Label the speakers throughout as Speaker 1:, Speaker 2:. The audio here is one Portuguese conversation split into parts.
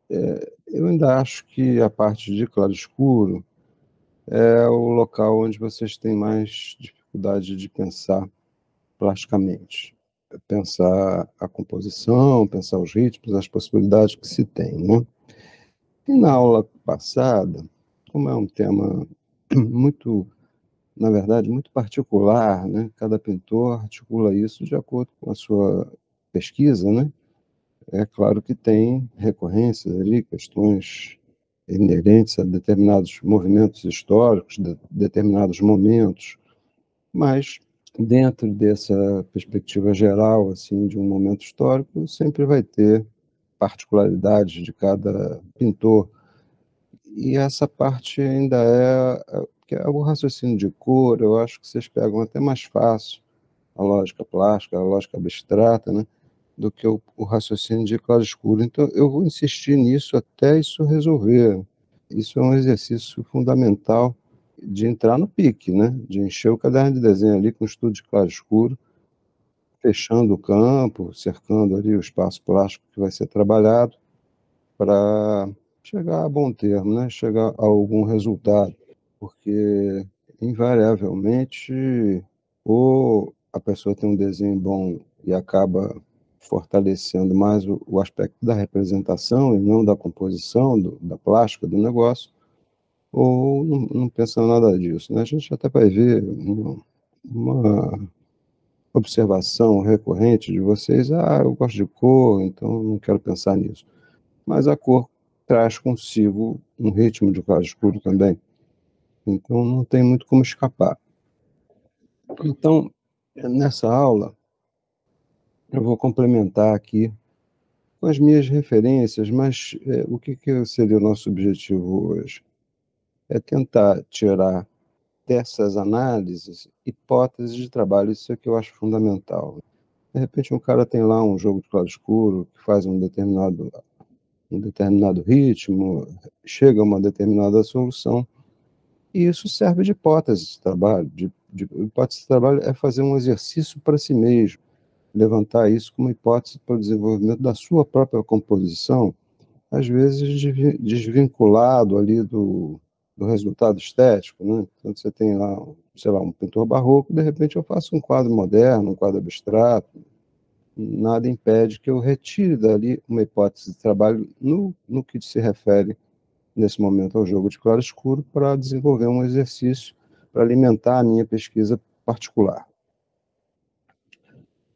Speaker 1: Eu ainda acho que a parte de claro-escuro é o local onde vocês têm mais dificuldade de pensar plasticamente. Pensar a composição, pensar os ritmos, as possibilidades que se tem, né? E na aula passada, como é um tema muito, na verdade, muito particular, né? Cada pintor articula isso de acordo com a sua pesquisa, né? É claro que tem recorrências ali, questões inerentes a determinados movimentos históricos, determinados momentos, mas dentro dessa perspectiva geral, assim, de um momento histórico, sempre vai ter particularidades de cada pintor. E essa parte ainda que é o raciocínio de cor, eu acho que vocês pegam até mais fácil a lógica plástica, a lógica abstrata, né, do que o raciocínio de claro-escuro. Então, eu vou insistir nisso até isso resolver. Isso é um exercício fundamental de entrar no pique, né, de encher o caderno de desenho ali com estudo de claro-escuro, fechando o campo, cercando ali o espaço plástico que vai ser trabalhado, para chegar a bom termo, né, chegar a algum resultado, porque invariavelmente ou a pessoa tem um desenho bom e acaba fortalecendo mais o aspecto da representação e não da composição, da plástica do negócio, ou não pensa nada disso, né? A gente até vai ver uma observação recorrente de vocês: ah, eu gosto de cor, então não quero pensar nisso. Mas a cor traz consigo um ritmo de claro escuro também, então não tem muito como escapar. Então, nessa aula, eu vou complementar aqui com as minhas referências, mas o que seria o nosso objetivo hoje? É tentar tirar dessas análises hipóteses de trabalho, isso é que eu acho fundamental. De repente, um cara tem lá um jogo de claro escuro que faz um determinado ritmo, chega a uma determinada solução, e isso serve de hipótese de trabalho. Hipótese de trabalho é fazer um exercício para si mesmo, levantar isso como hipótese para o desenvolvimento da sua própria composição, às vezes desvinculado ali do resultado estético, né? Então você tem lá, sei lá, um pintor barroco, de repente eu faço um quadro moderno, um quadro abstrato, nada impede que eu retire dali uma hipótese de trabalho no que se refere, nesse momento, ao jogo de claro-escuro, para desenvolver um exercício para alimentar a minha pesquisa particular.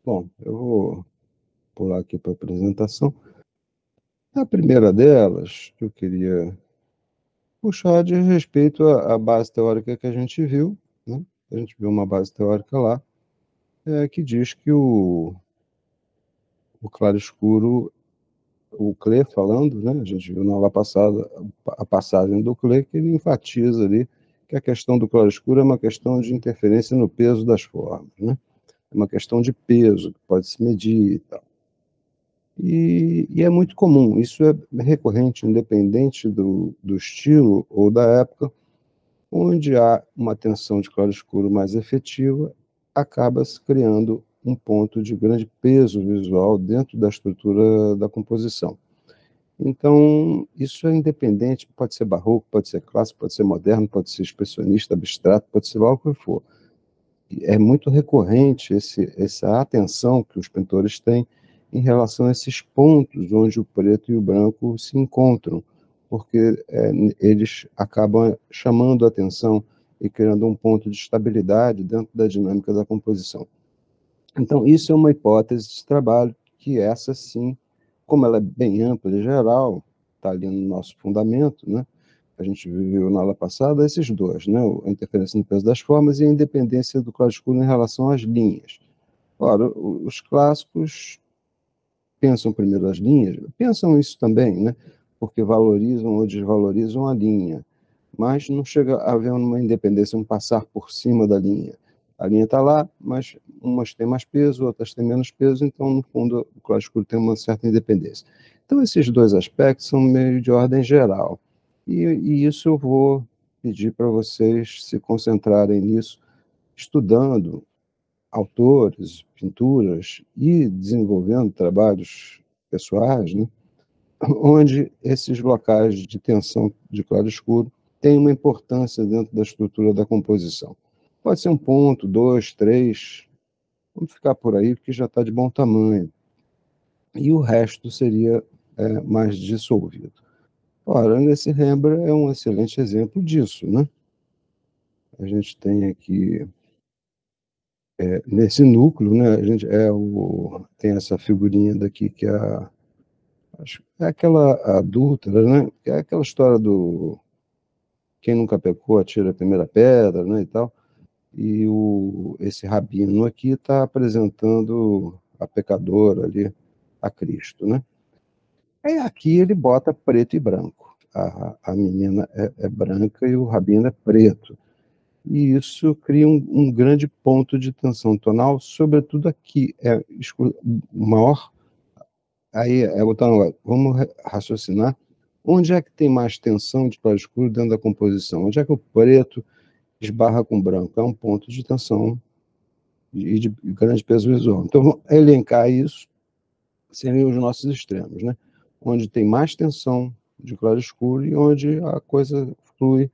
Speaker 1: Bom, eu vou pular aqui para a apresentação. A primeira delas, que eu queria puxar de respeito à base teórica que a gente viu, né? A gente viu uma base teórica lá, que diz que o claro-escuro, o Klee falando, né? A gente viu na aula passada a passagem do Klee, que ele enfatiza ali que a questão do claro-escuro é uma questão de interferência no peso das formas, né? É uma questão de peso, que pode se medir e tal. E é muito comum, isso é recorrente, independente do estilo ou da época, onde há uma tensão de claro-escuro mais efetiva, acaba se criando um ponto de grande peso visual dentro da estrutura da composição. Então, isso é independente, pode ser barroco, pode ser clássico, pode ser moderno, pode ser expressionista, abstrato, pode ser lá o que for. É muito recorrente essa atenção que os pintores têm em relação a esses pontos onde o preto e o branco se encontram, porque eles acabam chamando a atenção e criando um ponto de estabilidade dentro da dinâmica da composição. Então, isso é uma hipótese de trabalho que essa sim, como ela é bem ampla e geral, está ali no nosso fundamento, né? A gente viu na aula passada esses dois, né? A interferência no peso das formas e a independência do claro-escuro em relação às linhas. Ora, os clássicos pensam primeiro as linhas, pensam isso também, né? Porque valorizam ou desvalorizam a linha, mas não chega a haver uma independência, um passar por cima da linha. A linha está lá, mas umas têm mais peso, outras têm menos peso, então, no fundo, o claro-escuro tem uma certa independência. Então, esses dois aspectos são meio de ordem geral. E isso eu vou pedir para vocês se concentrarem nisso, estudando autores, pinturas e desenvolvendo trabalhos pessoais, né? onde esses locais de tensão de claro escuro têm uma importância dentro da estrutura da composição. Pode ser um ponto, dois, três, vamos ficar por aí, porque já está de bom tamanho. E o resto seria mais dissolvido. Ora, nesse Rembrandt é um excelente exemplo disso, né? A gente tem aqui, nesse núcleo, né, a gente tem essa figurinha daqui que é aquela adulta, né? Que é aquela história do quem nunca pecou atira a primeira pedra, né, e tal. E esse rabino aqui está apresentando a pecadora ali, a Cristo, né? Aí aqui ele bota preto e branco. A menina é branca e o rabino é preto. E isso cria um grande ponto de tensão tonal, sobretudo aqui. O maior. Aí, então, vamos raciocinar. Onde é que tem mais tensão de claro escuro dentro da composição? Onde é que o preto esbarra com o branco? É um ponto de tensão e de grande peso visual. Então, vamos elencar isso, seriam os nossos extremos, né? Onde tem mais tensão de claro escuro e onde a coisa flui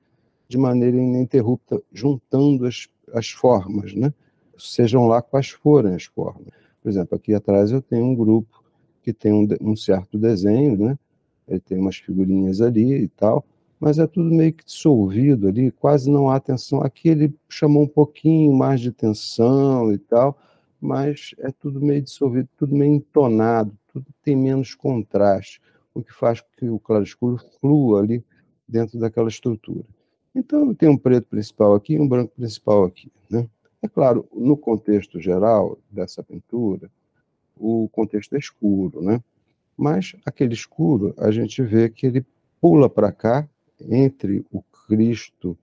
Speaker 1: de maneira ininterrupta, juntando as formas, né? Sejam lá quais forem as formas. Por exemplo, aqui atrás eu tenho um grupo que tem um certo desenho, né? Ele tem umas figurinhas ali e tal, mas é tudo meio que dissolvido ali, quase não há tensão. Aqui ele chamou um pouquinho mais de tensão e tal, mas é tudo meio dissolvido, tudo meio entonado, tudo tem menos contraste, o que faz com que o claro-escuro flua ali dentro daquela estrutura. Então, tem um preto principal aqui e um branco principal aqui, né? É claro, no contexto geral dessa pintura, o contexto é escuro, né? Mas aquele escuro, a gente vê que ele pula para cá, entre o Cristo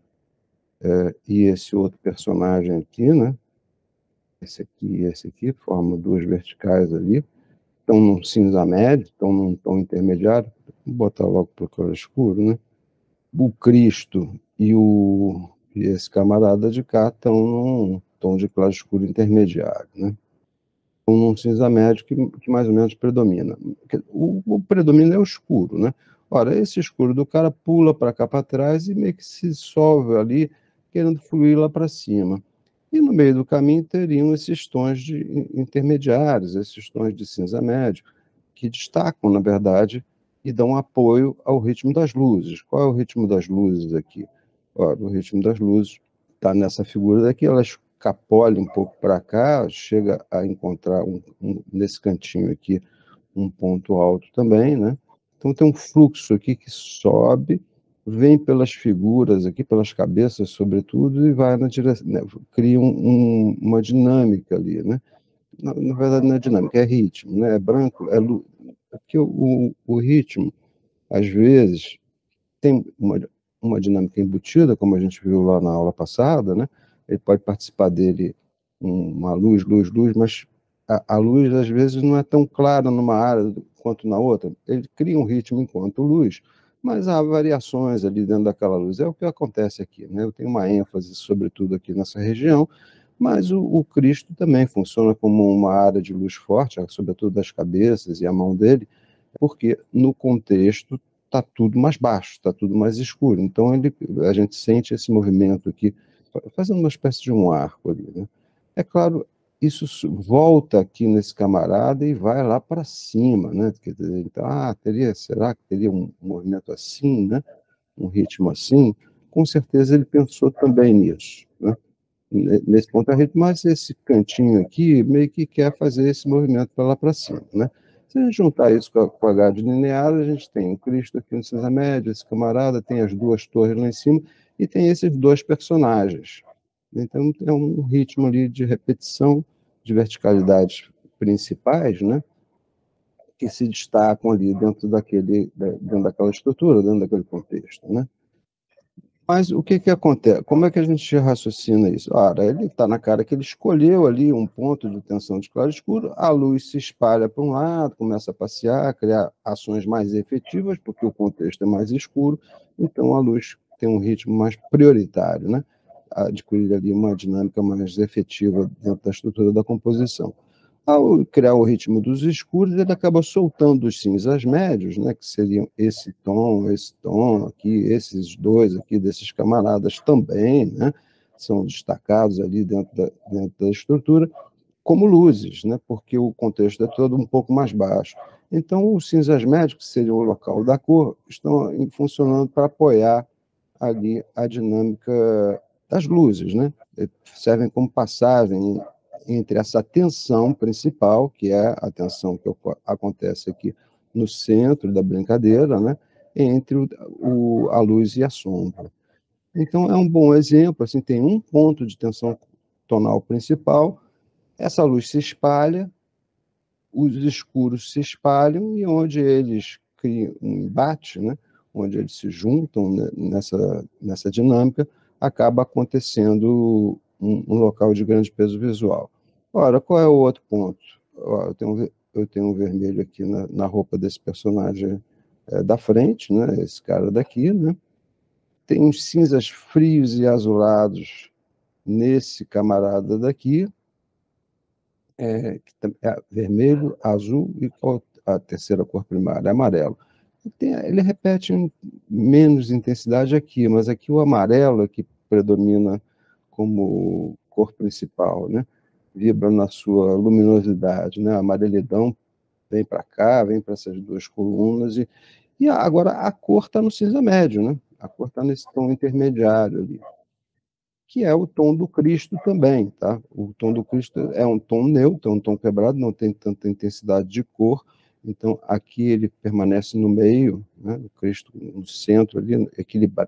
Speaker 1: e esse outro personagem aqui, né? Esse aqui e esse aqui, formam duas verticais ali, estão num cinza médio, estão num tom intermediário, vou botar logo para o claro escuro, né? O Cristo e esse camarada de cá estão num tom de claro escuro intermediário, né? Um cinza médio que mais ou menos predomina. O predomínio é o escuro, né? Ora, esse escuro do cara pula para cá para trás e meio que se dissolve ali, querendo fluir lá para cima. E no meio do caminho teriam esses tons intermediários, esses tons de cinza médio, que destacam, na verdade, e dão apoio ao ritmo das luzes. Qual é o ritmo das luzes aqui? Ora, o ritmo das luzes está nessa figura daqui, ela escapole um pouco para cá, chega a encontrar nesse cantinho aqui um ponto alto também, né? Então tem um fluxo aqui que sobe, vem pelas figuras aqui, pelas cabeças, sobretudo, e vai na direção, né? Cria uma dinâmica ali, né? Na verdade não é dinâmica, é ritmo, né? É branco, é luz. Porque o ritmo, às vezes, tem uma dinâmica embutida, como a gente viu lá na aula passada, né? Ele pode participar dele uma luz, luz, luz, mas a luz às vezes não é tão clara numa área quanto na outra. Ele cria um ritmo enquanto luz, mas há variações ali dentro daquela luz. É o que acontece aqui, né? Eu tenho uma ênfase, sobretudo aqui nessa região, mas o Cristo também funciona como uma área de luz forte, sobretudo das cabeças e a mão dele, porque no contexto está tudo mais baixo, está tudo mais escuro. Então a gente sente esse movimento aqui, fazendo uma espécie de um arco ali, né? É claro, isso volta aqui nesse camarada e vai lá para cima, né? Quer dizer, então, será que teria um movimento assim, né? Um ritmo assim? Com certeza ele pensou também nisso, né? Nesse ponto é ritmo, mas esse cantinho aqui meio que quer fazer esse movimento para lá para cima, né? Se a gente juntar isso com a grade linear, a gente tem o Cristo aqui no cinza médio, esse camarada, tem as duas torres lá em cima, e tem esses dois personagens. Então, é um ritmo ali de repetição de verticalidades principais, né? Que se destacam ali dentro daquela estrutura, dentro daquele contexto, né? Mas o que que acontece? Como é que a gente raciocina isso? Ora, ele está na cara que ele escolheu ali um ponto de tensão de claro escuro, a luz se espalha para um lado, começa a passear, criar ações mais efetivas, porque o contexto é mais escuro, então a luz tem um ritmo mais prioritário, né? Adquirir ali uma dinâmica mais efetiva dentro da estrutura da composição. Ao criar o ritmo dos escuros, ele acaba soltando os cinzas médios, né, que seriam esse tom aqui, esses dois aqui desses camaradas também, né, são destacados ali dentro da estrutura, como luzes, né, porque o contexto é todo um pouco mais baixo. Então, os cinzas médios, que seriam o local da cor, estão funcionando para apoiar ali a dinâmica das luzes, né? Servem como passagem entre essa tensão principal, que é a tensão que acontece aqui no centro da brincadeira, né? Entre a luz e a sombra. Então, é um bom exemplo, assim, tem um ponto de tensão tonal principal, essa luz se espalha, os escuros se espalham e onde eles criam um embate, né, onde eles se juntam, né, nessa dinâmica, acaba acontecendo um local de grande peso visual. Ora, qual é o outro ponto? Ó, eu tenho um vermelho aqui na roupa desse personagem da frente, né, esse cara daqui, né? Tem uns cinzas frios e azulados nesse camarada daqui, que é vermelho, azul e a terceira cor primária, amarelo. Ele repete menos intensidade aqui, mas aqui o amarelo é que predomina como cor principal, né? Vibra na sua luminosidade, né? A amarelidão vem para cá, vem para essas duas colunas e agora a cor está no cinza médio, né? A cor está nesse tom intermediário ali, que é o tom do Cristo também, tá? O tom do Cristo é um tom neutro, é um tom quebrado, não tem tanta intensidade de cor, então aqui ele permanece no meio, né? O Cristo no centro ali,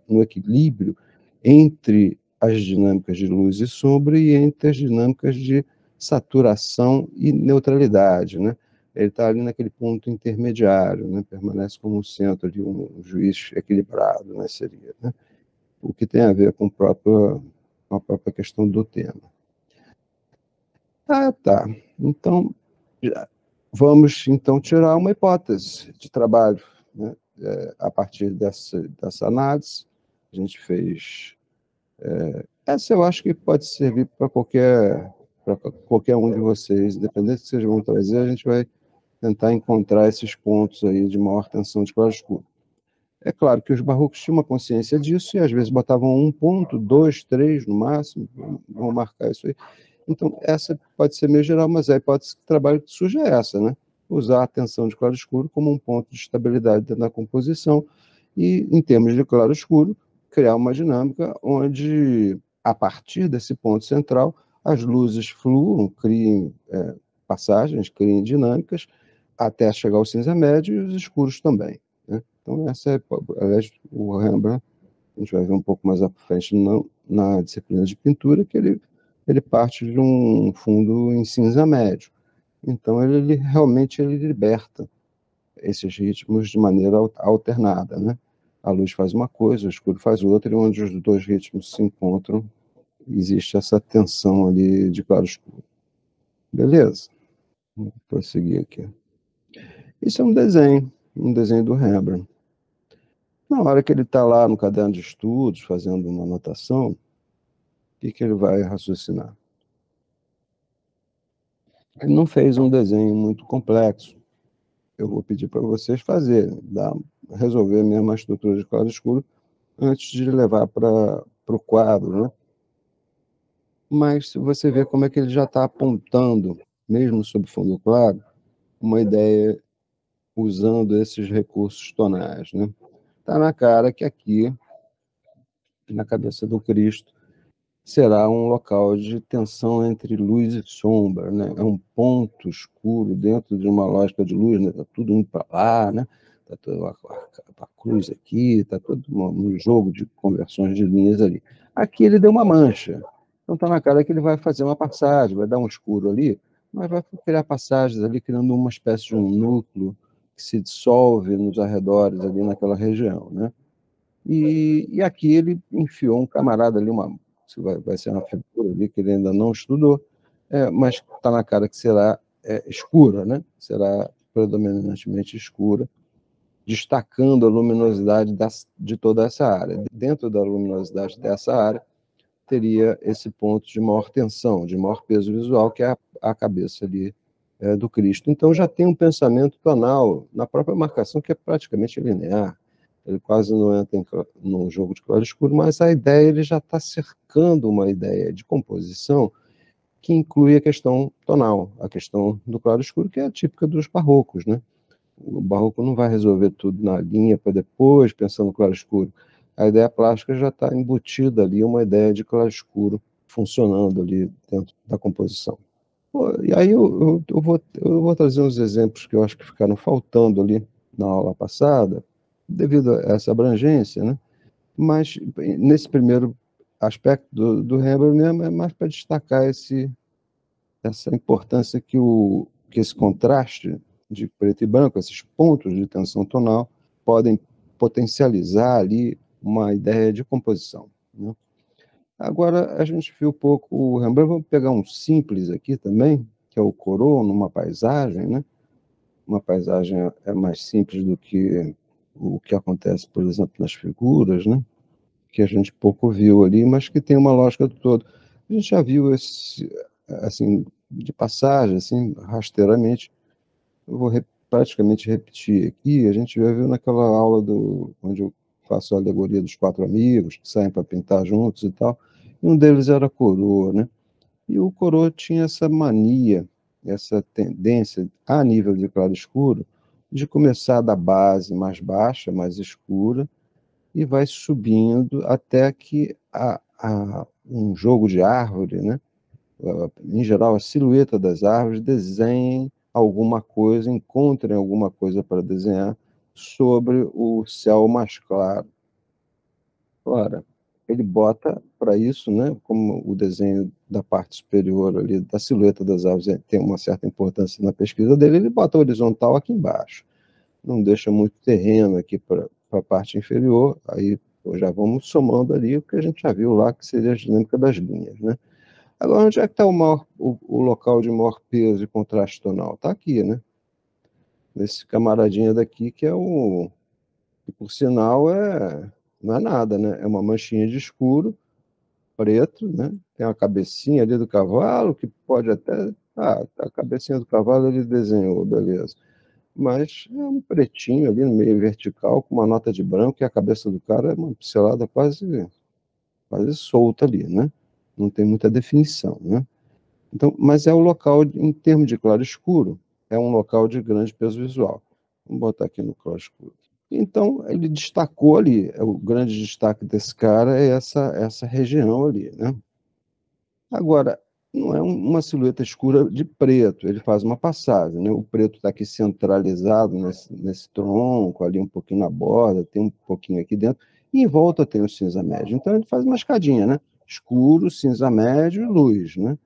Speaker 1: no equilíbrio entre as dinâmicas de luz e sombra e entre as dinâmicas de saturação e neutralidade, né? Ele está ali naquele ponto intermediário, né? Permanece como um centro ali, um juiz equilibrado, né? Seria, né? O que tem a ver com a própria questão do tema. Ah, tá. Então, vamos então tirar uma hipótese de trabalho, né? A partir dessa análise. A gente fez. Essa eu acho que pode servir para qualquer um de vocês, independente do que vocês vão trazer, a gente vai tentar encontrar esses pontos aí de maior tensão de claro-escuro. É claro que os barrocos tinham uma consciência disso e às vezes botavam um ponto, dois, três no máximo, vão marcar isso aí. Então, essa pode ser meio geral, mas a hipótese de trabalho que surge é essa, né? Usar a tensão de claro-escuro como um ponto de estabilidade dentro da composição e, em termos de claro-escuro, criar uma dinâmica onde, a partir desse ponto central, as luzes fluam, criem passagens, criem dinâmicas, até chegar ao cinza médio e os escuros também, né? Então, essa é, aliás, o Rembrandt, a gente vai ver um pouco mais à frente na disciplina de pintura, que ele parte de um fundo em cinza médio. Então, ele realmente ele liberta esses ritmos de maneira alternada, né? A luz faz uma coisa, o escuro faz outra, e onde os dois ritmos se encontram, existe essa tensão ali de claro-escuro. Beleza? Vou prosseguir aqui. Isso é um desenho do Rembrandt. Na hora que ele está lá no caderno de estudos, fazendo uma anotação, o que ele vai raciocinar? Ele não fez um desenho muito complexo. Eu vou pedir para vocês fazerem, resolver mesmo a estrutura de claro escuro antes de levar para o quadro, né? Mas se você vê como é que ele já está apontando, mesmo sob fundo claro, uma ideia usando esses recursos tonais, né? Está na cara que aqui, na cabeça do Cristo, será um local de tensão entre luz e sombra, né? É um ponto escuro dentro de uma lógica de luz, né? Tá tudo indo para lá, né? Tá toda a cruz aqui, tá todo um jogo de conversões de linhas ali. Aqui ele deu uma mancha, então tá na cara que ele vai fazer uma passagem, vai dar um escuro ali, mas vai criar passagens ali, criando uma espécie de um núcleo que se dissolve nos arredores ali naquela região, né? E aqui ele enfiou um camarada ali, vai ser uma figura ali que ele ainda não estudou, mas está na cara que será escura, né? Será predominantemente escura, destacando a luminosidade de toda essa área. Dentro da luminosidade dessa área, teria esse ponto de maior tensão, de maior peso visual, que é a cabeça ali do Cristo. Então já tem um pensamento tonal na própria marcação que é praticamente linear. Ele quase não entra no jogo de claro escuro, mas a ideia ele já está cercando uma ideia de composição que inclui a questão tonal, a questão do claro escuro, que é a típica dos barrocos, né? O barroco não vai resolver tudo na linha para depois, pensando no claro escuro. A ideia plástica já está embutida ali, uma ideia de claro escuro funcionando ali dentro da composição. Pô, e aí eu vou trazer uns exemplos que eu acho que ficaram faltando ali na aula passada, devido a essa abrangência, né? Mas nesse primeiro aspecto do Rembrandt mesmo é mais para destacar essa importância que esse contraste de preto e branco, esses pontos de tensão tonal, podem potencializar ali uma ideia de composição, né? Agora, a gente viu um pouco o Rembrandt, vamos pegar um simples aqui também, que é o Corot, numa paisagem, né? Uma paisagem é mais simples do que o que acontece, por exemplo, nas figuras, né? Que a gente pouco viu ali, mas que tem uma lógica do todo. A gente já viu esse, assim, de passagem, assim, rasteiramente, eu vou praticamente repetir aqui, a gente já viu naquela aula onde eu faço a alegoria dos quatro amigos, que saem para pintar juntos e tal, e um deles era Corot, né? E o Corot tinha essa mania, essa tendência, a nível de claro escuro, de começar da base mais baixa, mais escura, e vai subindo até que um jogo de árvore, né? Em geral, a silhueta das árvores desenhem alguma coisa, encontrem alguma coisa para desenhar sobre o céu mais claro. Ora, ele bota para isso, né, como o desenho da parte superior ali, da silhueta das árvores tem uma certa importância na pesquisa dele, ele bota a horizontal aqui embaixo. Não deixa muito terreno aqui para a parte inferior, aí já vamos somando ali o que a gente já viu lá, que seria a dinâmica das linhas, né? Agora, onde é que está o local de maior peso e contraste tonal? Está aqui, né? Nesse camaradinha daqui, que por sinal não é nada, né? É uma manchinha de escuro, preto, né? Tem uma cabecinha ali do cavalo, que pode até... Ah, a cabecinha do cavalo ele desenhou, beleza. Mas é um pretinho ali no meio vertical, com uma nota de branco, e a cabeça do cara é uma pincelada quase solta ali, né? Não tem muita definição, né? Então, mas é o local, em termos de claro escuro, é um local de grande peso visual. Vamos botar aqui no claro escuro. Então, ele destacou ali, o grande destaque desse cara é essa região ali, né? Agora, não é uma silhueta escura de preto, ele faz uma passagem, né? O preto está aqui centralizado nesse tronco, ali um pouquinho na borda, tem um pouquinho aqui dentro, e em volta tem o cinza médio. Então, ele faz uma escadinha, né? Escuro, cinza médio e luz, né?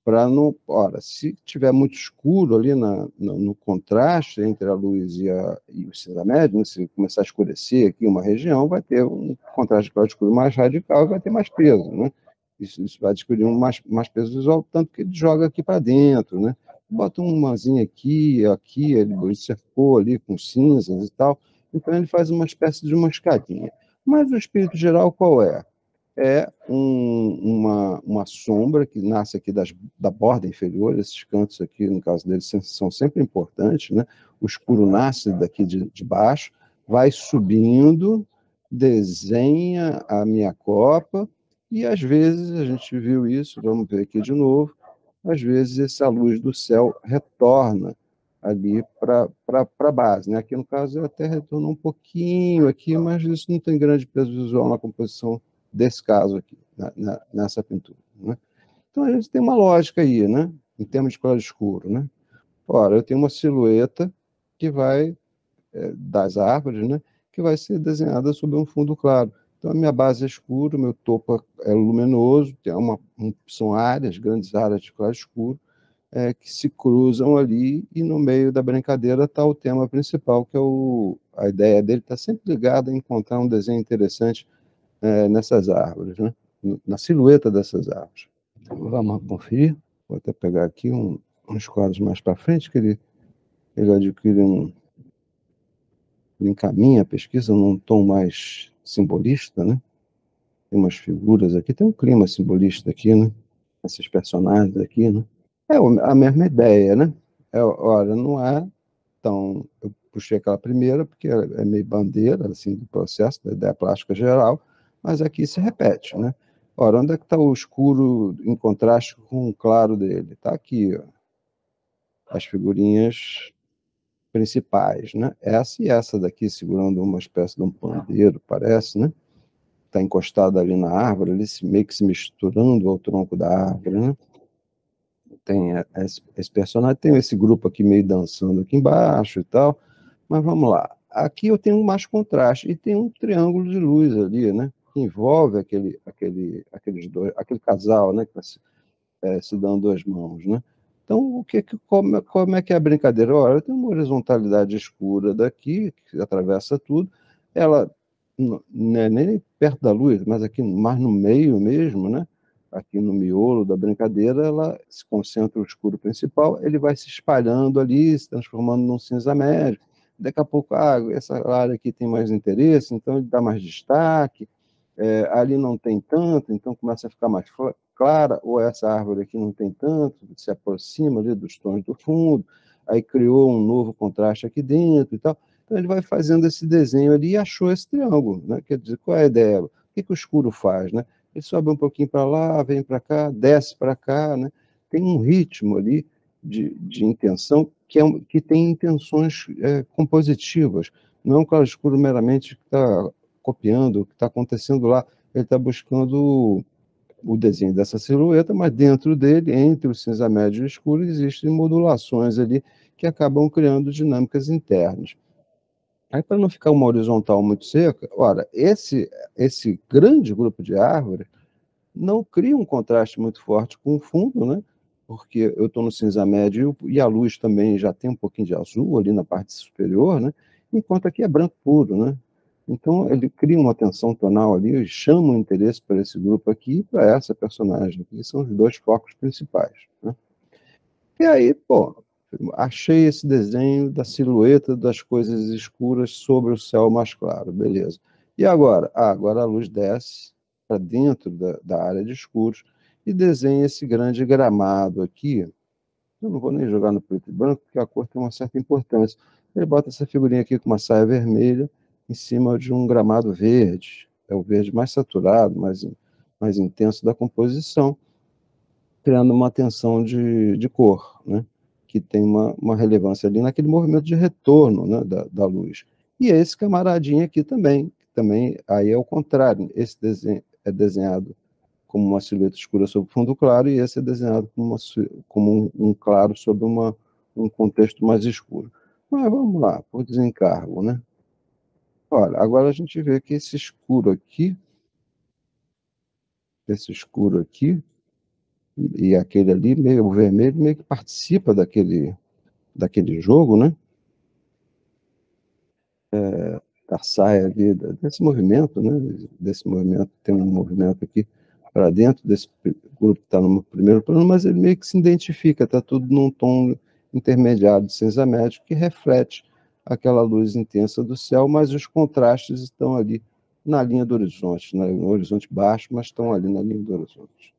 Speaker 1: Para não. Ora, se tiver muito escuro ali no contraste entre a luz e o cinza médio, né, se começar a escurecer aqui uma região, vai ter um contraste claro escuro mais radical e vai ter mais peso, né? Isso vai adquirir mais peso visual, tanto que ele joga aqui para dentro, né? Bota umazinha aqui, ele cercou ali com cinzas e tal, então ele faz uma espécie de uma escadinha. Mas o espírito geral qual é? É uma sombra que nasce aqui da borda inferior, esses cantos aqui, no caso deles, são sempre importantes, né? O escuro nasce daqui de baixo, vai subindo, desenha a minha copa, e às vezes a gente viu isso, vamos ver aqui de novo, às vezes essa luz do céu retorna ali para a base, né? Aqui no caso até retornou um pouquinho aqui, mas isso não tem grande peso visual na composição desse caso aqui, nessa pintura, né? Então a gente tem uma lógica aí, né? Em termos de claro escuro, né? Ora, eu tenho uma silhueta que vai das árvores, né? Que vai ser desenhada sobre um fundo claro. Então a minha base é escura, o meu topo é luminoso, tem são áreas, grandes áreas de claro escuro, que se cruzam ali, e no meio da brincadeira está o tema principal, que é a ideia dele está sempre ligada a encontrar um desenho interessante nessas árvores, né? Na silhueta dessas árvores. Vamos conferir. Vou até pegar aqui uns quadros mais para frente, que ele adquire ele encaminha a pesquisa num tom mais simbolista, né? Tem umas figuras aqui, tem um clima simbolista aqui, né? Esses personagens aqui, né? É a mesma ideia, né? Olha, não é tão... Eu puxei aquela primeira, porque é meio bandeira, assim, do processo, da ideia plástica geral, mas aqui se repete, né? Ora, onde é que está o escuro em contraste com o claro dele? Está aqui, ó, as figurinhas principais, né? Essa e essa daqui, segurando uma espécie de um pandeiro, parece, né? Está encostado ali na árvore, ali meio que se misturando ao tronco da árvore, né? Tem esse personagem, tem esse grupo aqui meio dançando aqui embaixo e tal, mas vamos lá. Aqui eu tenho mais contraste, e tem um triângulo de luz ali, né? Que envolve aqueles dois, aquele casal, né? Que está se dando as mãos, né? Então, como é que é a brincadeira? Olha, tem uma horizontalidade escura daqui, que atravessa tudo, ela não é nem perto da luz, mas aqui mais no meio mesmo, né? Aqui no miolo da brincadeira, ela se concentra o escuro principal, ele vai se espalhando ali, se transformando num cinza médio. Daqui a pouco, essa área aqui tem mais interesse, então ele dá mais destaque, ali não tem tanto, então começa a ficar mais clara, ou essa árvore aqui não tem tanto, se aproxima ali dos tons do fundo, aí criou um novo contraste aqui dentro e tal. Então ele vai fazendo esse desenho ali e achou esse triângulo, né? Quer dizer, qual é a ideia? O que o escuro faz, né? Ele sobe um pouquinho para lá, vem para cá, desce para cá, né? Tem um ritmo ali de intenção que tem intenções compositivas, não é um claro escuro meramente que está copiando o que está acontecendo lá. Ele está buscando o desenho dessa silhueta, mas dentro dele, entre o cinza médio e o escuro, existem modulações ali que acabam criando dinâmicas internas. Aí, para não ficar uma horizontal muito seca, ora, esse grande grupo de árvores não cria um contraste muito forte com o fundo, né? Porque eu estou no cinza médio e a luz também já tem um pouquinho de azul ali na parte superior, né? Enquanto aqui é branco puro, né? Então ele cria uma tensão tonal ali, chama o interesse para esse grupo aqui e para essa personagem, que são os dois focos principais, né? E aí, pô, achei esse desenho da silhueta das coisas escuras sobre o céu mais claro, beleza. E agora? Agora a luz desce para dentro da área de escuros e desenha esse grande gramado aqui. Eu não vou nem jogar no preto e branco, porque a cor tem uma certa importância. Ele bota essa figurinha aqui com uma saia vermelha em cima de um gramado verde. É o verde mais saturado, mais intenso da composição, criando uma tensão de cor, né? Que tem uma relevância ali naquele movimento de retorno, né, da luz. E esse camaradinho aqui também aí é o contrário. Esse desenho é desenhado como uma silhueta escura sobre fundo claro, e esse é desenhado como um claro sobre um contexto mais escuro. Mas vamos lá, por desencargo, né? Olha, agora a gente vê que esse escuro aqui, e aquele ali, meio o vermelho, meio que participa daquele jogo, né? Da saia ali, desse movimento, né? Desse movimento, tem um movimento aqui para dentro desse grupo que está no primeiro plano, mas ele meio que se identifica, está tudo num tom intermediário de cinza médio que reflete aquela luz intensa do céu, mas os contrastes estão ali na linha do horizonte, né? No horizonte baixo, mas estão ali na linha do horizonte.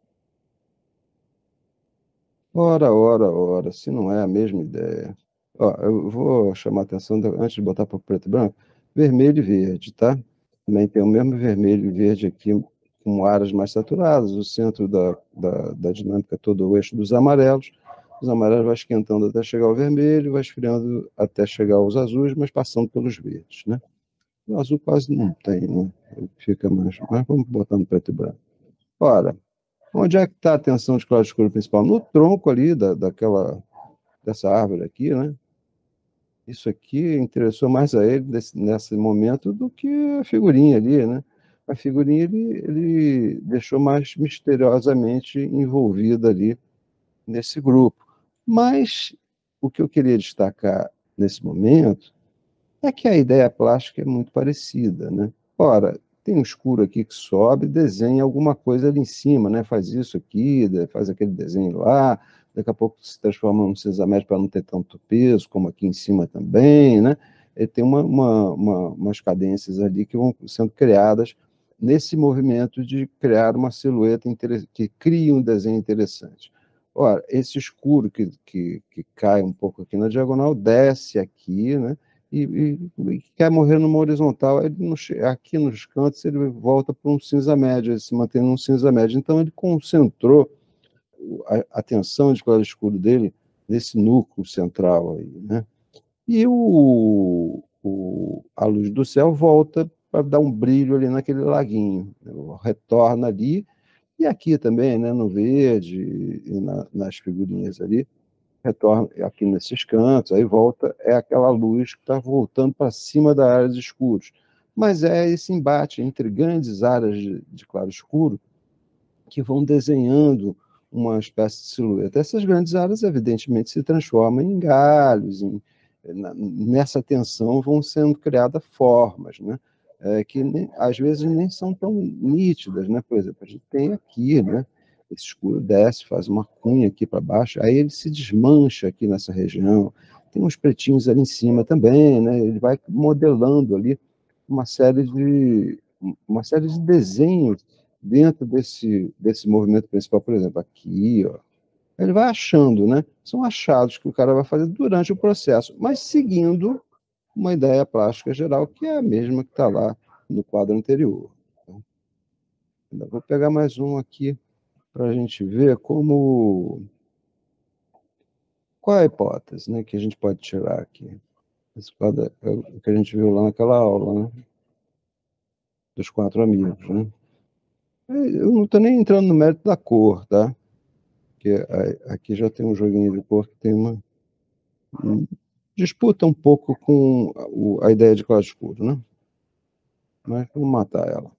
Speaker 1: Ora, se não é a mesma ideia. Ó, eu vou chamar a atenção, antes de botar para preto e branco, vermelho e verde, tá? Também tem o mesmo vermelho e verde aqui, com áreas mais saturadas, o centro da dinâmica todo o eixo dos amarelos. Os amarelos vai esquentando até chegar ao vermelho, vai esfriando até chegar aos azuis, mas passando pelos verdes, né? O azul quase não tem, né? Ele fica mais, mas vamos botar no preto e branco. Ora, onde é que está a tensão de claro escuro principal? No tronco ali dessa árvore aqui, né? Isso aqui interessou mais a ele nesse momento do que a figurinha ali, né? A figurinha ele deixou mais misteriosamente envolvida ali nesse grupo. Mas o que eu queria destacar nesse momento é que a ideia plástica é muito parecida, né? Ora, tem um escuro aqui que sobe, desenha alguma coisa ali em cima, né? Faz isso aqui, faz aquele desenho lá, daqui a pouco se transforma num cinza médio para não ter tanto peso, como aqui em cima também, né? E tem umas cadências ali que vão sendo criadas nesse movimento de criar uma silhueta que cria um desenho interessante. Ora, esse escuro que cai um pouco aqui na diagonal, desce aqui, né? E quer morrer numa horizontal, ele não aqui nos cantos ele volta para um cinza médio, ele se mantém num cinza médio. Então ele concentrou a atenção de claro escuro dele nesse núcleo central aí, né? E a luz do céu volta para dar um brilho ali naquele laguinho, né? Retorna ali, e aqui também, né, no verde e nas figurinhas ali, retorna aqui nesses cantos, aí volta, é aquela luz que está voltando para cima das áreas escuras. Mas é esse embate entre grandes áreas de claro-escuro que vão desenhando uma espécie de silhueta. Essas grandes áreas, evidentemente, se transformam em galhos, nessa tensão vão sendo criadas formas, né? Que às vezes nem são tão nítidas, né? Por exemplo, a gente tem aqui, né? Esse escuro desce, faz uma cunha aqui para baixo, aí ele se desmancha aqui nessa região. Tem uns pretinhos ali em cima também, né? Ele vai modelando ali uma série de uma série de desenhos dentro desse movimento principal, por exemplo, aqui, ó, ele vai achando, né? São achados que o cara vai fazer durante o processo, mas seguindo uma ideia plástica geral, que é a mesma que está lá no quadro anterior. Então, ainda vou pegar mais um aqui para a gente ver como. Qual é a hipótese, né, que a gente pode tirar aqui? Esse quadro é o que a gente viu lá naquela aula, né? Dos quatro amigos, né? Eu não estou nem entrando no mérito da cor, tá? Porque aqui já tem um joguinho de cor que tem disputa um pouco com a ideia de claro escuro, né? Mas vamos matar ela.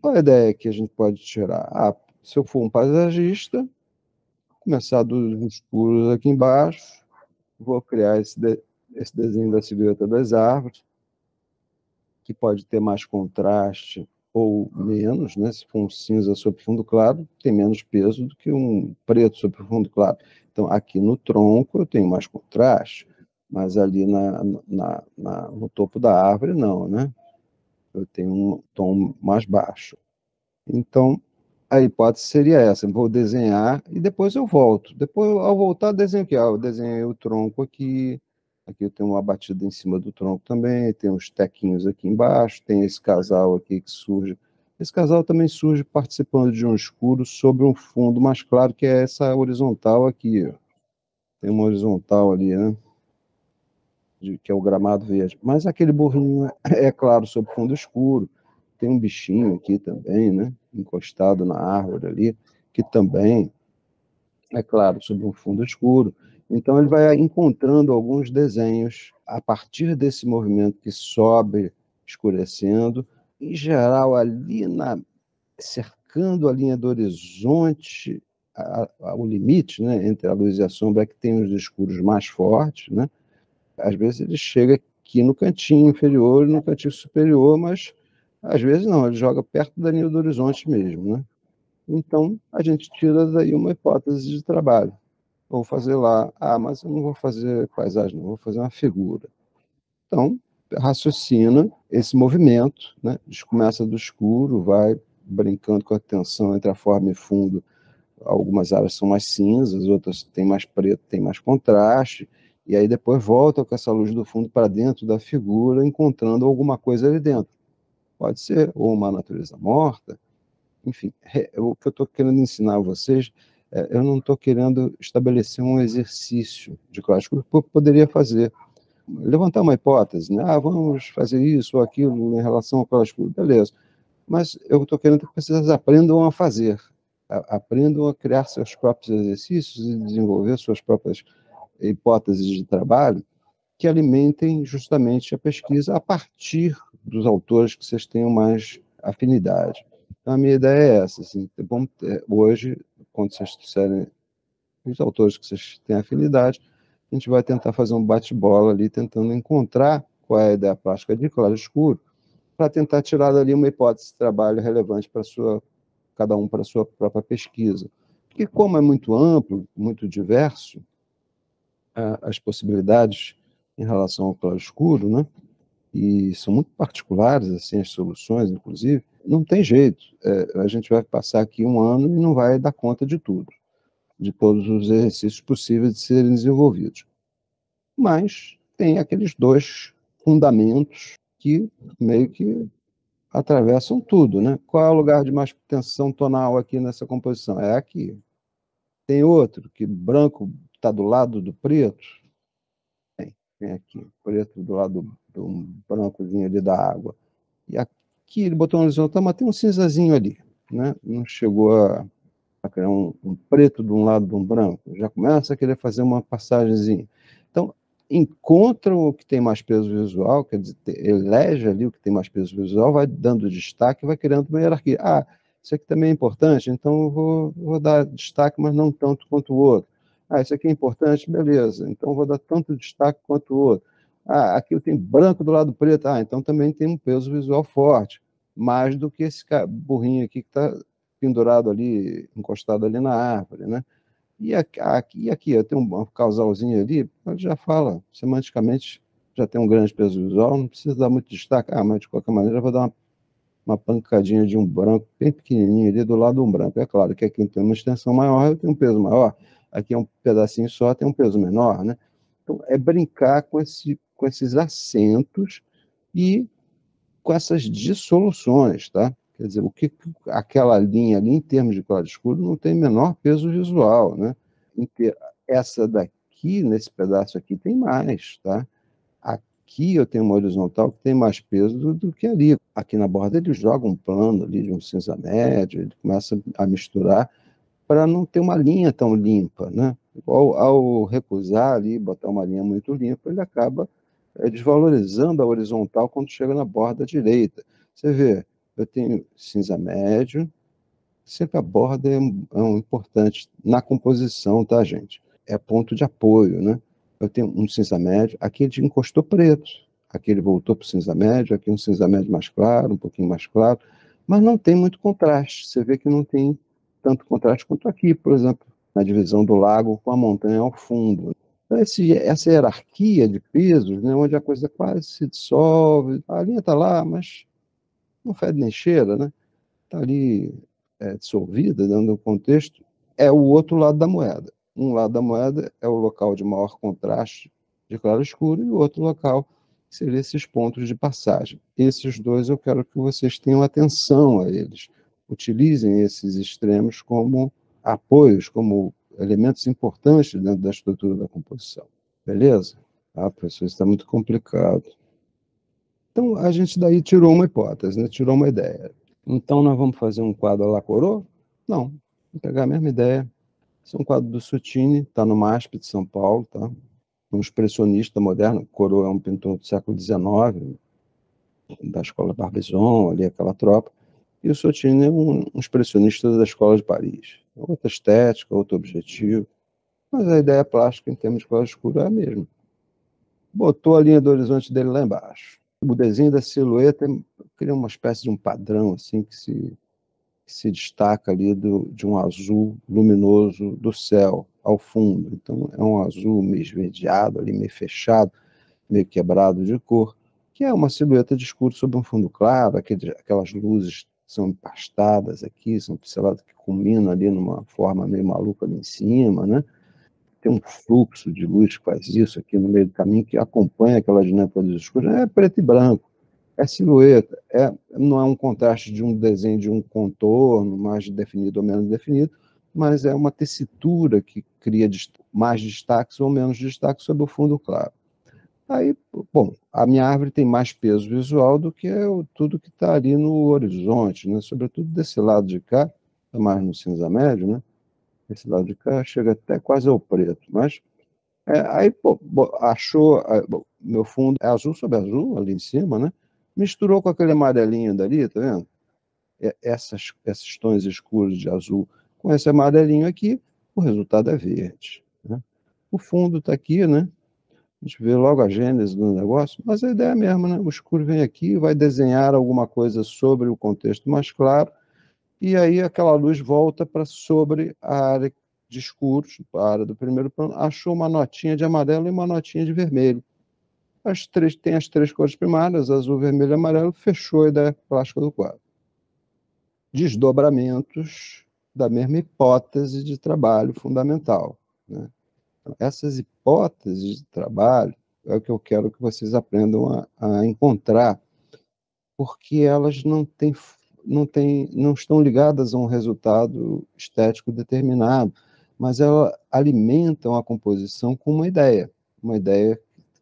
Speaker 1: Qual a ideia que a gente pode tirar? Ah, se eu for um paisagista, começar dos escuros aqui embaixo, vou criar esse desenho da silhueta das árvores, que pode ter mais contraste ou menos, né? Se for um cinza sobre fundo claro, tem menos peso do que um preto sobre fundo claro. Então, aqui no tronco eu tenho mais contraste, mas ali no topo da árvore não, né? Eu tenho um tom mais baixo. Então, a hipótese seria essa: eu vou desenhar e depois eu volto. Depois, ao voltar, desenho aqui. Eu desenhei o tronco aqui. Aqui eu tenho uma batida em cima do tronco também. Tem uns tequinhos aqui embaixo. Tem esse casal aqui que surge. Esse casal também surge participando de um escuro sobre um fundo mais claro, que é essa horizontal aqui. Ó. Tem uma horizontal ali, né? Que é o gramado verde. Mas aquele burrinho é claro sobre fundo escuro. Tem um bichinho aqui também, né? Encostado na árvore ali, que também é claro sobre um fundo escuro. Então ele vai encontrando alguns desenhos a partir desse movimento que sobe escurecendo, em geral ali cercando a linha do horizonte, o limite, né, entre a luz e a sombra, é que tem os escuros mais fortes, né? Às vezes ele chega aqui no cantinho inferior e no cantinho superior, mas às vezes não, ele joga perto da linha do horizonte mesmo, né? Então, a gente tira daí uma hipótese de trabalho. Vou fazer lá, mas eu não vou fazer paisagem, não, vou fazer uma figura. Então, raciocina esse movimento, né? Começa do escuro, vai brincando com a tensão entre a forma e fundo. Algumas áreas são mais cinzas, outras têm mais preto, tem mais contraste, e aí depois volta com essa luz do fundo para dentro da figura, encontrando alguma coisa ali dentro. Pode ser ou uma natureza morta, enfim. O que eu estou querendo ensinar a vocês, eu não estou querendo estabelecer um exercício de clássico, que eu poderia fazer. Levantar uma hipótese, né? Vamos fazer isso ou aquilo em relação ao clássico, beleza. Mas eu estou querendo que vocês aprendam a fazer, aprendam a criar seus próprios exercícios e desenvolver suas próprias hipóteses de trabalho que alimentem justamente a pesquisa a partir dos autores que vocês tenham mais afinidade. Então, a minha ideia é essa. Assim, hoje, quando vocês disserem os autores que vocês têm afinidade, a gente vai tentar fazer um bate-bola ali, tentando encontrar qual é a ideia plástica de claro escuro, para tentar tirar dali uma hipótese de trabalho relevante para cada um para a sua própria pesquisa. Porque como é muito amplo, muito diverso, as possibilidades em relação ao claro escuro, né? E são muito particulares, assim, as soluções, inclusive, não tem jeito. A gente vai passar aqui um ano e não vai dar conta de tudo. de todos os exercícios possíveis de serem desenvolvidos. Mas tem aqueles dois fundamentos que meio que atravessam tudo, né? Qual é o lugar de mais tensão tonal aqui nessa composição? É aqui. Tem outro, que branco está do lado do preto? Tem aqui, preto do lado do brancozinho ali da água. E aqui ele botou um horizontal, mas tem um cinzazinho ali, né? Não chegou a criar um preto de um lado de um branco. Já começa a querer fazer uma passagenzinha. Então, encontra o que tem mais peso visual, quer dizer, elege ali o que tem mais peso visual, vai dando destaque, vai criando uma hierarquia. Ah, isso aqui também é importante, então eu vou dar destaque, mas não tanto quanto o outro. Ah, isso aqui é importante, beleza, então eu vou dar tanto destaque quanto o outro. Ah, aqui tem branco do lado preto, ah, então também tem um peso visual forte, mais do que esse burrinho aqui que está pendurado ali, encostado ali na árvore, né? E aqui eu tenho um causalzinho ali, mas já fala, semanticamente já tem um grande peso visual, não precisa dar muito destaque. Ah, mas de qualquer maneira eu vou dar uma pancadinha de um branco bem pequenininho ali do lado de um branco. É claro que aqui tem uma extensão maior, eu tenho um peso maior. Aqui é um pedacinho só, tem um peso menor, né? Então, é brincar com esses acentos e com essas dissoluções, tá? Quer dizer, o que aquela linha ali, em termos de claro escuro, não tem menor peso visual, né? Essa daqui, nesse pedaço aqui, tem mais, tá? Aqui eu tenho uma horizontal que tem mais peso do que ali. Aqui na borda ele joga um plano ali de um cinza médio, ele começa a misturar para não ter uma linha tão limpa, né? Ao recusar ali, botar uma linha muito limpa, ele acaba desvalorizando a horizontal quando chega na borda direita. Você vê, eu tenho cinza médio, sempre a borda é um importante na composição, tá, gente? É ponto de apoio, né? Eu tenho um cinza médio, aqui ele encostou preto, aqui ele voltou para o cinza médio, aqui um cinza médio mais claro, um pouquinho mais claro, mas não tem muito contraste. Você vê que não tem tanto contraste quanto aqui, por exemplo, na divisão do lago com a montanha ao fundo. Então, essa hierarquia de pesos, né, onde a coisa quase se dissolve, a linha está lá, mas não fede nem cheira, né? Está ali dissolvida dentro do contexto, é o outro lado da moeda. Um lado da moeda é o local de maior contraste de claro e escuro, e o outro local seria esses pontos de passagem. Esses dois eu quero que vocês tenham atenção a eles. Utilizem esses extremos como apoios, como elementos importantes dentro da estrutura da composição. Beleza? Ah, professor, isso está muito complicado. Então, a gente daí tirou uma hipótese, né? Tirou uma ideia. Então, nós vamos fazer um quadro à la Corot? Não, vamos pegar a mesma ideia. Esse é um quadro do Sutini, está no MASP de São Paulo, tá? Um expressionista moderno. Corot é um pintor do século XIX, da escola Barbizon, ali aquela tropa. E o Sutini é um expressionista da escola de Paris. Outra estética, outro objetivo. Mas a ideia plástica, em termos de claro escuro, é a mesma. Botou a linha do horizonte dele lá embaixo. O desenho da silhueta cria uma espécie de um padrão assim que se destaca ali de um azul luminoso do céu ao fundo. Então, é um azul meio esverdeado, ali, meio fechado, meio quebrado de cor, que é uma silhueta de escuro sobre um fundo claro, aquelas luzes são empastadas aqui, são pinceladas que culminam ali numa forma meio maluca ali em cima, né? Tem um fluxo de luz que faz isso aqui no meio do caminho, que acompanha aquela dinâmica dos escuros, é preto e branco. É silhueta, não é um contraste de um desenho de um contorno mais definido ou menos definido, mas é uma tessitura que cria mais destaques ou menos destaques sobre o fundo claro. Aí, bom, a minha árvore tem mais peso visual do que tudo que está ali no horizonte, né? Sobretudo desse lado de cá, tá mais no cinza médio, né? Esse lado de cá chega até quase ao preto, mas aí pô, achou, bom, meu fundo é azul sobre azul, ali em cima, né? Misturou com aquele amarelinho dali, tá vendo? Esses tons escuros de azul com esse amarelinho aqui, o resultado é verde, né? O fundo está aqui, né? A gente vê logo a gênese do negócio, mas a ideia é a mesma, né? O escuro vem aqui, vai desenhar alguma coisa sobre o contexto mais claro, e aí aquela luz volta para sobre a área de escuros, a área do primeiro plano, achou uma notinha de amarelo e uma notinha de vermelho. Tem as três cores primárias, azul, vermelho e amarelo, fechou a ideia plástica do quadro. Desdobramentos da mesma hipótese de trabalho fundamental, né? Então, essas hipóteses de trabalho é o que eu quero que vocês aprendam a encontrar, porque elas não estão ligadas a um resultado estético determinado, mas elas alimentam a composição com uma ideia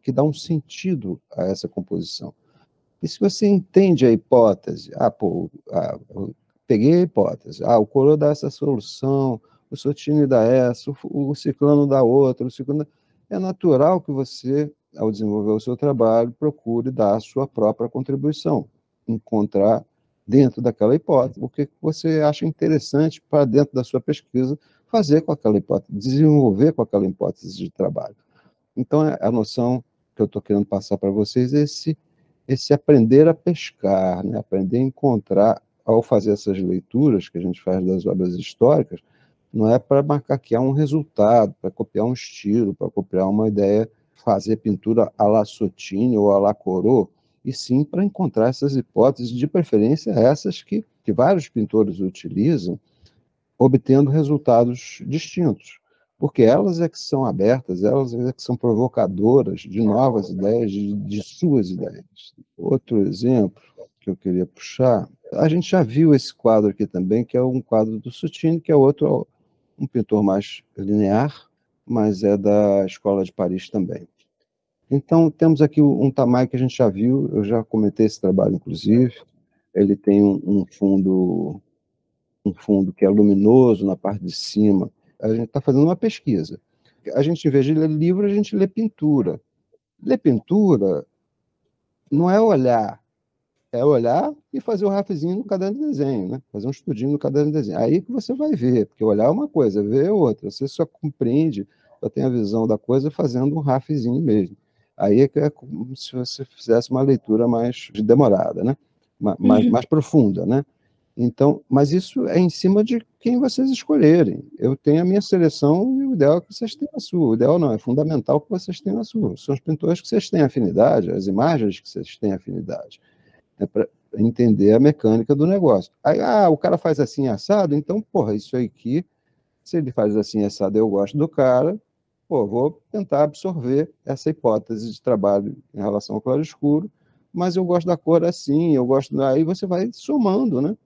Speaker 1: que dá um sentido a essa composição. E se você entende a hipótese, eu peguei a hipótese, o coro dá essa solução, o Sotini dá essa, o ciclano dá outra, é natural que você, ao desenvolver o seu trabalho, procure dar a sua própria contribuição, encontrar dentro daquela hipótese o que você acha interessante para dentro da sua pesquisa fazer com aquela hipótese, desenvolver com aquela hipótese de trabalho. Então, a noção que eu estou querendo passar para vocês é esse aprender a pescar, né? Aprender a encontrar, ao fazer essas leituras que a gente faz das obras históricas, não é para macaquear um resultado, para copiar um estilo, para copiar uma ideia, fazer pintura à la Sotini ou à la Corot, e sim para encontrar essas hipóteses, de preferência essas que vários pintores utilizam, obtendo resultados distintos, porque elas é que são abertas, elas é que são provocadoras de novas ideias, de suas ideias. Outro exemplo que eu queria puxar, a gente já viu esse quadro aqui também, que é um quadro do Sutini, que é outro, um pintor mais linear, mas é da Escola de Paris também. Então, temos aqui um Tamayo que a gente já viu, eu já comentei esse trabalho, inclusive. Ele tem um fundo que é luminoso na parte de cima. A gente está fazendo uma pesquisa. A gente, em vez de ler livro, a gente lê pintura. Ler pintura não é olhar e fazer o rafizinho no caderno de desenho, né? Fazer um estudinho no caderno de desenho. Aí que você vai ver, porque olhar é uma coisa, ver é outra. Você só compreende, só tem a visão da coisa fazendo um rafizinho mesmo. Aí é como se você fizesse uma leitura mais demorada, né? Mais profunda, né? Então, mas isso é em cima de quem vocês escolherem. Eu tenho a minha seleção e o ideal é que vocês tenham a sua. O ideal não, é fundamental que vocês tenham a sua. São os pintores que vocês têm afinidade, as imagens que vocês têm afinidade. É para entender a mecânica do negócio. Aí, o cara faz assim assado, então, porra, isso aqui, se ele faz assim assado, eu gosto do cara, vou tentar absorver essa hipótese de trabalho em relação ao claro escuro, mas eu gosto da cor assim, eu gosto. Aí você vai somando, né?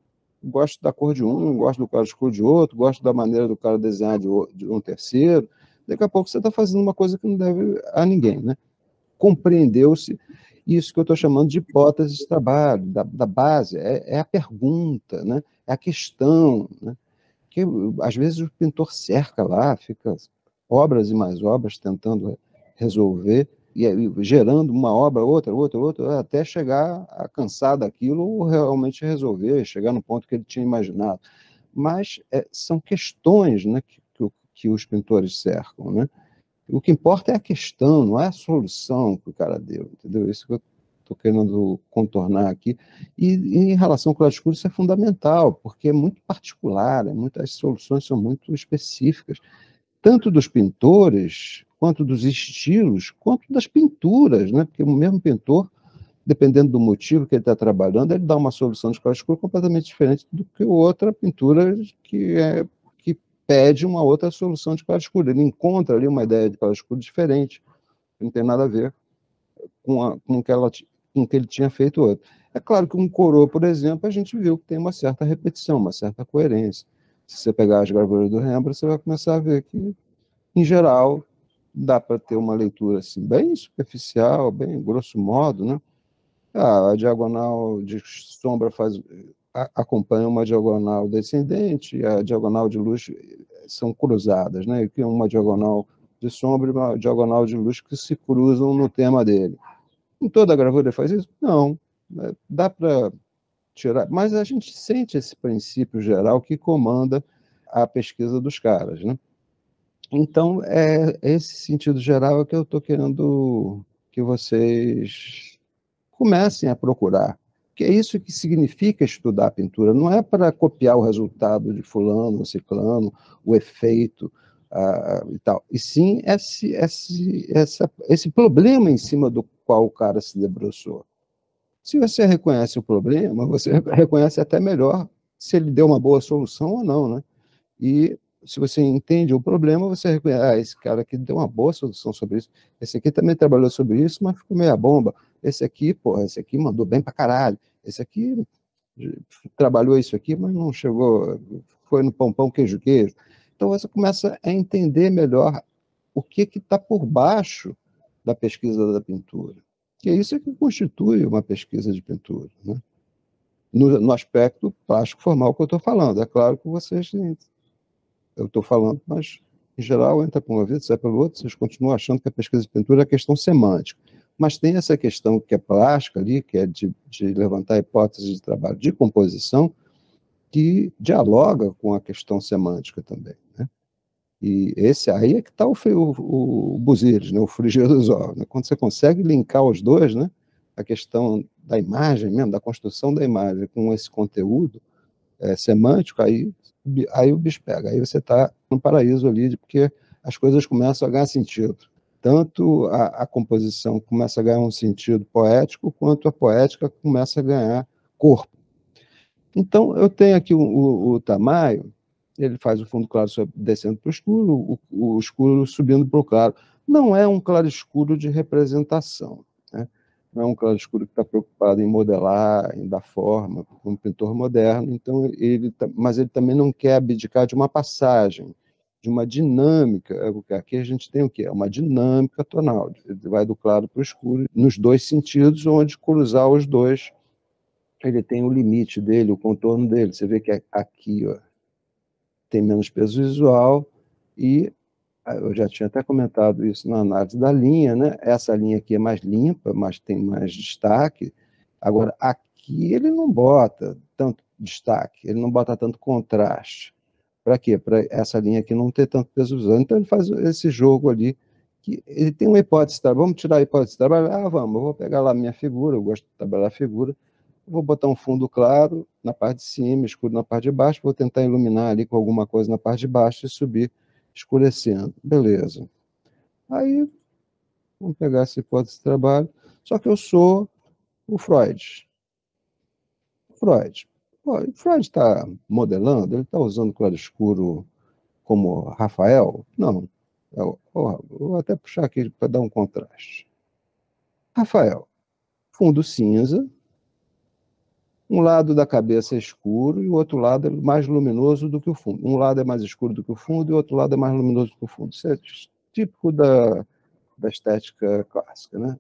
Speaker 1: Gosto da cor de um, gosto do claro escuro de outro, gosto da maneira do cara desenhar de um terceiro. Daqui a pouco você está fazendo uma coisa que não deve a ninguém, né? Compreendeu-se isso que eu estou chamando de hipótese de trabalho, da base, é a pergunta, né? É a questão, né? Que às vezes o pintor cerca lá, fica obras e mais obras tentando resolver, e gerando uma obra, outra, até chegar a cansar daquilo ou realmente resolver, chegar no ponto que ele tinha imaginado. Mas são questões, né, que os pintores cercam, né? O que importa é a questão, não é a solução que o cara deu, entendeu? Isso que eu estou querendo contornar aqui. E em relação ao claro escuro, isso é fundamental, porque é muito particular, as soluções são muito específicas, tanto dos pintores, quanto dos estilos, quanto das pinturas, né? Porque o mesmo pintor, dependendo do motivo que ele está trabalhando, ele dá uma solução de claro escuro completamente diferente do que outra pintura que pede uma outra solução de claro escuro. Ele encontra ali uma ideia de claro escuro diferente, que não tem nada a ver com o que ele tinha feito outro. É claro que um Corot, por exemplo, a gente viu que tem uma certa repetição, uma certa coerência. Se você pegar as gravuras do Rembrandt, você vai começar a ver que, em geral, dá para ter uma leitura assim, bem superficial, bem grosso modo, né? A diagonal de sombra acompanha uma diagonal descendente, e a diagonal de luz são cruzadas, né? E uma diagonal de sombra e uma diagonal de luz que se cruzam no tema dele. Em toda a gravura ele faz isso? Não. Dá para tirar, mas a gente sente esse princípio geral que comanda a pesquisa dos caras, né? Então, esse sentido geral que eu estou querendo que vocês comecem a procurar, que é isso que significa estudar a pintura. Não é para copiar o resultado de fulano ou ciclano, o efeito e tal, e sim esse problema em cima do qual o cara se debruçou. Se você reconhece o problema, você reconhece até melhor se ele deu uma boa solução ou não, né? E se você entende o problema, você reconhece, esse cara aqui deu uma boa solução sobre isso, esse aqui também trabalhou sobre isso, mas ficou meia bomba, esse aqui, porra, esse aqui mandou bem pra caralho, esse aqui trabalhou isso aqui, mas não chegou, foi no pão, pão, queijo, queijo. Então você começa a entender melhor o que está por baixo da pesquisa da pintura. Que é isso que constitui uma pesquisa de pintura, né? No aspecto plástico formal que eu estou falando. É claro que vocês, eu estou falando, mas em geral entra por um ouvido, sai pelo outro, vocês continuam achando que a pesquisa de pintura é questão semântica. Mas tem essa questão que é plástica ali, que é de levantar hipóteses de trabalho de composição, que dialoga com a questão semântica também, né? E esse aí é que está o Busiris, né? O frigir dos ovos, né? Quando você consegue linkar os dois, né? A questão da imagem mesmo, da construção da imagem com esse conteúdo semântico, aí o bicho pega, aí você está no paraíso ali, porque as coisas começam a ganhar sentido. Tanto a composição começa a ganhar um sentido poético, quanto a poética começa a ganhar corpo. Então, eu tenho aqui o Tamayo, ele faz o fundo claro descendo para o escuro, o escuro subindo para o claro. Não é um claro-escuro de representação, né? Não é um claro-escuro que está preocupado em modelar, em dar forma, como um pintor moderno. Então, mas ele também não quer abdicar de uma passagem, de uma dinâmica. Aqui a gente tem o quê? É uma dinâmica tonal. Ele vai do claro para o escuro, nos dois sentidos, onde cruzar os dois ele tem o limite dele, o contorno dele. Você vê que aqui, ó, tem menos peso visual e eu já tinha até comentado isso na análise da linha, né? Essa linha aqui é mais limpa, mas tem mais destaque. Agora, aqui ele não bota tanto destaque, ele não bota tanto contraste. Para quê? Para essa linha aqui não ter tanto peso visual. Então ele faz esse jogo ali, que ele tem uma hipótese, tá? Vamos tirar a hipótese de trabalho? Ah, vamos, eu vou pegar lá a minha figura, eu gosto de trabalhar a figura, vou botar um fundo claro na parte de cima, escuro na parte de baixo, vou tentar iluminar ali com alguma coisa na parte de baixo e subir escurecendo. Beleza. Aí, vamos pegar essa hipótese de trabalho. Só que eu sou o Freud. Freud. O Freud está modelando, ele está usando claro escuro como Rafael? Não. Vou até puxar aqui para dar um contraste. Rafael, fundo cinza, um lado da cabeça é escuro e o outro lado é mais luminoso do que o fundo. Um lado é mais escuro do que o fundo e o outro lado é mais luminoso do que o fundo. Isso é típico da estética clássica, né?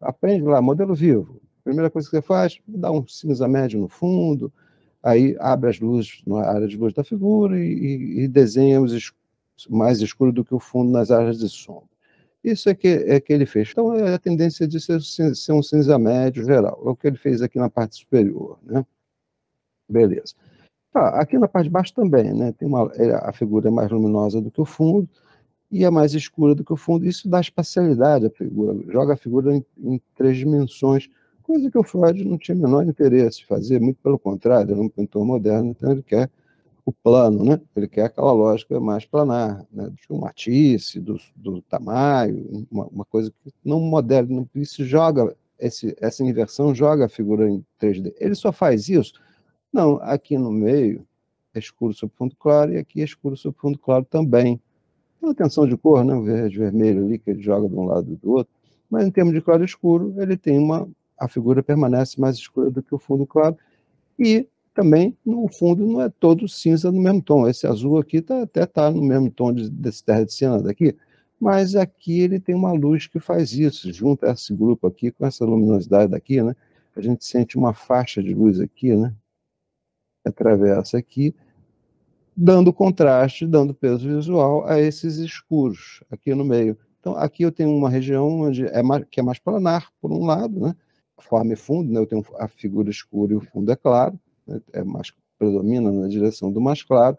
Speaker 1: Aprende lá, modelo vivo. Primeira coisa que você faz, dá um cinza médio no fundo, aí abre as luzes na área de luz da figura e desenha mais escuro do que o fundo nas áreas de sombra. Isso é que ele fez. Então, é a tendência de ser um cinza médio geral. É o que ele fez aqui na parte superior, né? Beleza. Aqui na parte de baixo também, né? A figura é mais luminosa do que o fundo e é mais escura do que o fundo. Isso dá espacialidade à figura, joga a figura em 3 dimensões, coisa que o Freud não tinha o menor interesse em fazer, muito pelo contrário, ele é um pintor moderno, então ele quer o plano, né? Ele quer aquela lógica mais planar, né? Do Matisse, do Tamayo, uma coisa que não modela, isso joga, essa inversão joga a figura em 3D. Ele só faz isso? Não, aqui no meio é escuro sob fundo claro e aqui é escuro sob fundo claro também. Tem uma tensão de cor, né? O verde vermelho ali que ele joga de um lado e do outro, mas em termos de claro e escuro, ele tem a figura permanece mais escura do que o fundo claro e também no fundo não é todo cinza no mesmo tom. Esse azul aqui até está no mesmo tom desse terra de siena daqui, mas aqui ele tem uma luz que faz isso, junta esse grupo aqui com essa luminosidade daqui, né? A gente sente uma faixa de luz aqui, né? Atravessa aqui, dando contraste, dando peso visual a esses escuros aqui no meio. Então, aqui eu tenho uma região onde que é mais planar, por um lado, né? Forma e fundo, né? Eu tenho a figura escura e o fundo é claro, né? Predomina na direção do mais claro.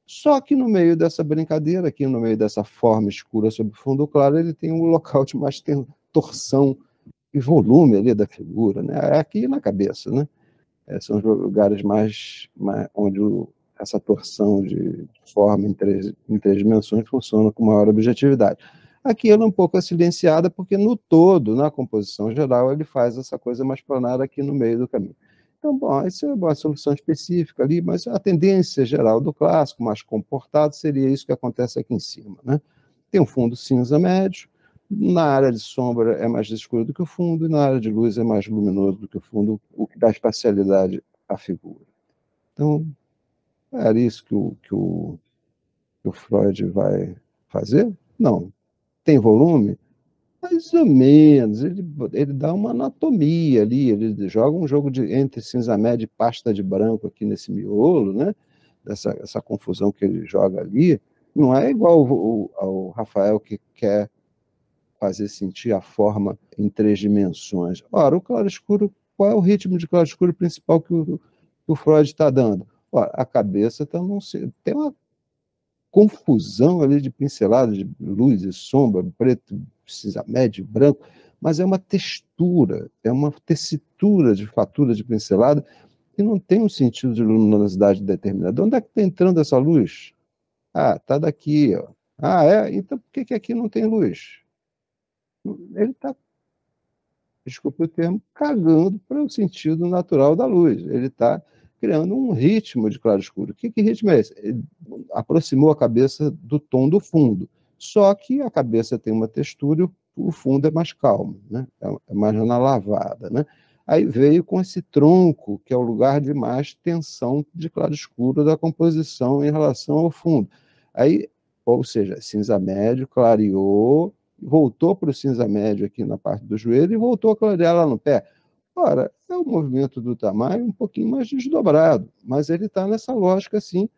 Speaker 1: Só que no meio dessa brincadeira, aqui no meio dessa forma escura sobre fundo claro, ele tem um local de mais torção e volume ali da figura, né? É aqui na cabeça, né? São os lugares mais onde essa torção de forma em 3 dimensões funciona com maior objetividade. Aqui ela é um pouco silenciada, porque no todo, na composição geral, ele faz essa coisa mais planar aqui no meio do caminho. Então, bom, isso é uma solução específica ali, mas a tendência geral do clássico, mais comportado, seria isso que acontece aqui em cima, né? Tem um fundo cinza médio, na área de sombra é mais escuro do que o fundo, e na área de luz é mais luminoso do que o fundo, o que dá espacialidade à figura. Então, era isso que o Freud vai fazer? Não. Tem volume? Mais ou menos. Ele dá uma anatomia ali, ele joga um jogo entre cinza médio e pasta de branco aqui nesse miolo, né? Essa confusão que ele joga ali. Não é igual ao Rafael que quer fazer sentir a forma em 3 dimensões. Ora, o claro-escuro, qual é o ritmo de claro-escuro principal que o Freud está dando? Ora, a cabeça tem uma confusão ali de pinceladas de luz e sombra, preto, cinza médio, branco, mas é uma textura, é uma tessitura de fatura de pincelada que não tem um sentido de luminosidade determinado. Onde é que está entrando essa luz? Ah, está daqui, ó. Ah, é? Então por que aqui não tem luz? Ele está, desculpe o termo, cagando para o sentido natural da luz. Ele está criando um ritmo de claro-escuro. Que ritmo é esse? Ele aproximou a cabeça do tom do fundo. Só que a cabeça tem uma textura e o fundo é mais calmo, né? É mais na lavada, né? Aí veio com esse tronco, que é o lugar de mais tensão de claro-escuro da composição em relação ao fundo. Aí, ou seja, cinza médio, clareou, voltou para o cinza médio aqui na parte do joelho e voltou a clarear lá no pé. Ora, é o movimento do tamanho um pouquinho mais desdobrado, mas ele está nessa lógica assim,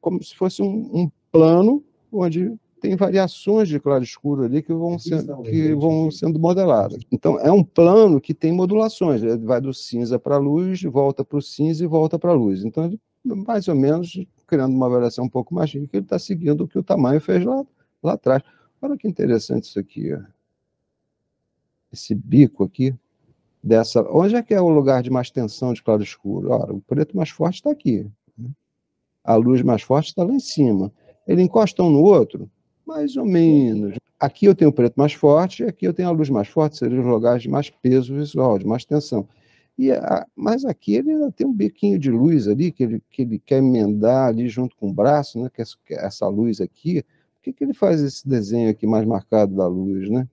Speaker 1: como se fosse um plano onde tem variações de claro-escuro ali que vão sendo modeladas. Então, é um plano que tem modulações, ele vai do cinza para a luz, volta para o cinza e volta para a luz. Então, ele, mais ou menos, criando uma variação um pouco mais rica, ele está seguindo o que o tamanho fez lá atrás. Olha que interessante isso aqui, ó. Esse bico aqui, onde é que é o lugar de mais tensão de claro-escuro? Ora, o preto mais forte está aqui. A luz mais forte está lá em cima. Ele encosta um no outro? Mais ou menos. Aqui eu tenho o preto mais forte, e aqui eu tenho a luz mais forte, seriam os lugares de mais peso visual, de mais tensão. Mas aqui ele ainda tem um biquinho de luz ali, que ele quer emendar ali junto com o braço, né? Que essa luz aqui. Por que ele faz esse desenho aqui mais marcado da luz, né?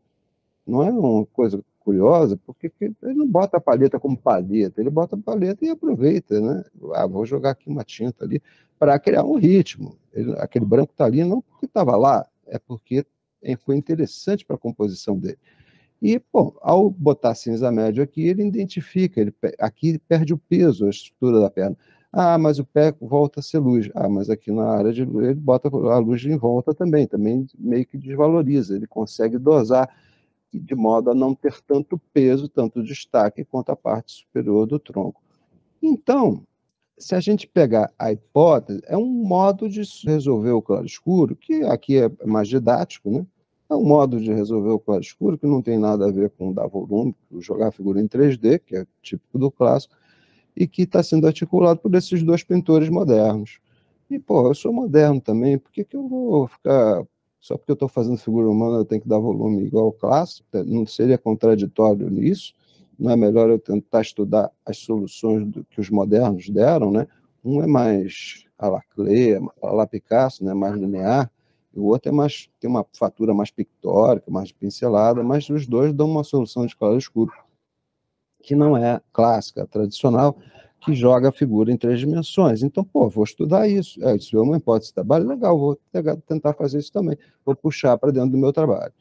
Speaker 1: Não é uma coisa curiosa, porque ele não bota a palheta como palheta, ele bota a palheta e aproveita, né? Ah, vou jogar aqui uma tinta ali para criar um ritmo. Aquele branco está ali não porque estava lá, é porque foi interessante para a composição dele. E, bom, ao botar cinza médio aqui, ele identifica, aqui perde o peso, a estrutura da perna. Ah, mas o pé volta a ser luz. Ah, mas aqui na área de luz, ele bota a luz em volta também meio que desvaloriza, ele consegue dosar de modo a não ter tanto peso, tanto destaque quanto a parte superior do tronco. Então, se a gente pegar a hipótese, é um modo de resolver o claro-escuro, que aqui é mais didático, né? É um modo de resolver o claro-escuro que não tem nada a ver com dar volume, jogar a figura em 3D, que é típico do clássico, e que está sendo articulado por esses dois pintores modernos. E, pô, eu sou moderno também, por que eu vou ficar... Só porque eu estou fazendo figura humana eu tenho que dar volume igual ao clássico? Não seria contraditório nisso? Não é melhor eu tentar estudar as soluções que os modernos deram, né? Um é mais à la Klee, à la Picasso, né? Mais linear, e o outro tem uma fatura mais pictórica, mais pincelada, mas os dois dão uma solução de claro-escuro que não é clássica, tradicional, que joga a figura em 3 dimensões. Então, pô, vou estudar isso. Isso é uma hipótese de trabalho legal, vou tentar fazer isso também. Vou puxar para dentro do meu trabalho.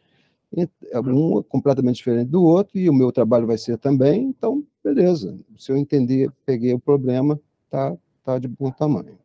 Speaker 1: Um é completamente diferente do outro, e o meu trabalho vai ser também, então, beleza. Se eu entender, peguei o problema, tá de bom tamanho.